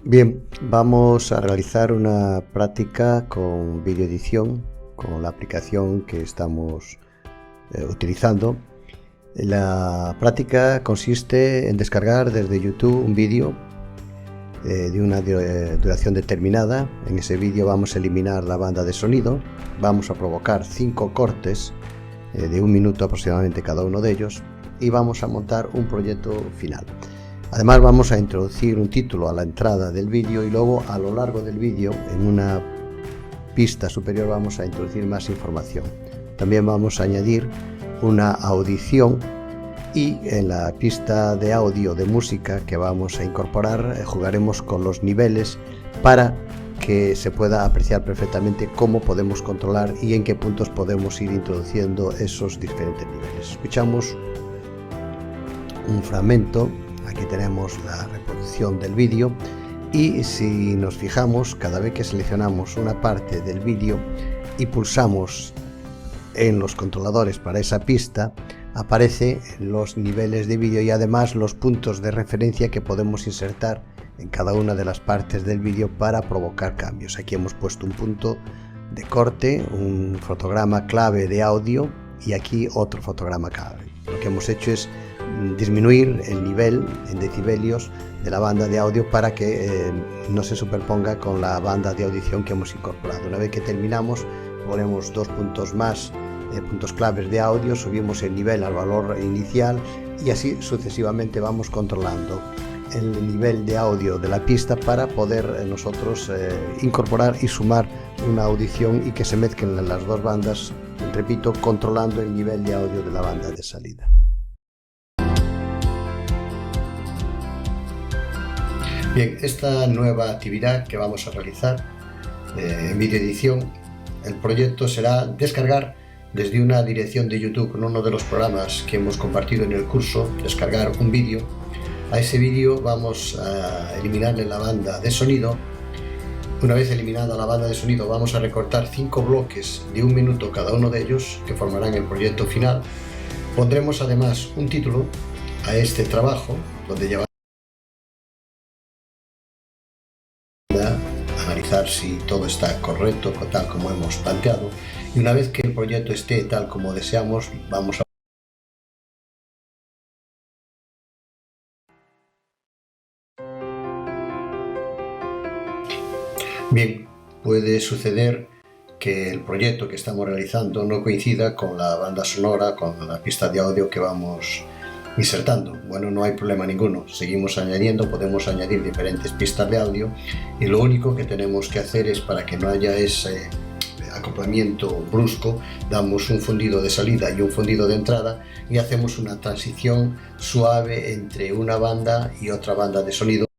Bien, vamos a realizar una práctica con videoedición con la aplicación que estamos utilizando. La práctica consiste en descargar desde YouTube un vídeo de una duración determinada. En ese vídeo vamos a eliminar la banda de sonido, vamos a provocar 5 cortes de 1 minuto aproximadamente cada uno de ellos y vamos a montar un proyecto final. Además vamos a introducir un título a la entrada del vídeo y luego a lo largo del vídeo en una pista superior vamos a introducir más información. También vamos a añadir una audición y en la pista de audio de música que vamos a incorporar jugaremos con los niveles para que se pueda apreciar perfectamente cómo podemos controlar y en qué puntos podemos ir introduciendo esos diferentes niveles. Escuchamos un fragmento. Aquí tenemos la reproducción del vídeo y si nos fijamos, cada vez que seleccionamos una parte del vídeo y pulsamos en los controladores para esa pista, aparecen los niveles de vídeo y además los puntos de referencia que podemos insertar en cada una de las partes del vídeo para provocar cambios. Aquí hemos puesto un punto de corte, un fotograma clave de audio y aquí otro fotograma clave. Lo que hemos hecho es disminuir el nivel en decibelios de la banda de audio para que no se superponga con la banda de audición que hemos incorporado. Una vez que terminamos, ponemos 2 puntos más, puntos claves de audio, subimos el nivel al valor inicial y así sucesivamente vamos controlando el nivel de audio de la pista para poder nosotros incorporar y sumar una audición y que se mezclen las dos bandas, repito, controlando el nivel de audio de la banda de salida. Bien, esta nueva actividad que vamos a realizar en videoedición, el proyecto será descargar desde una dirección de YouTube con uno de los programas que hemos compartido en el curso, descargar un vídeo. A ese vídeo vamos a eliminarle la banda de sonido. Una vez eliminada la banda de sonido vamos a recortar 5 bloques de 1 minuto cada uno de ellos que formarán el proyecto final. Pondremos además un título a este trabajo donde llevará analizar si todo está correcto tal como hemos planteado y una vez que el proyecto esté tal como deseamos vamos a Bien, puede suceder que el proyecto que estamos realizando no coincida con la banda sonora, con la pista de audio que vamos insertando. Bueno, no hay problema ninguno, seguimos añadiendo, podemos añadir diferentes pistas de audio y lo único que tenemos que hacer es, para que no haya ese acoplamiento brusco, damos un fundido de salida y un fundido de entrada y hacemos una transición suave entre una banda y otra banda de sonido.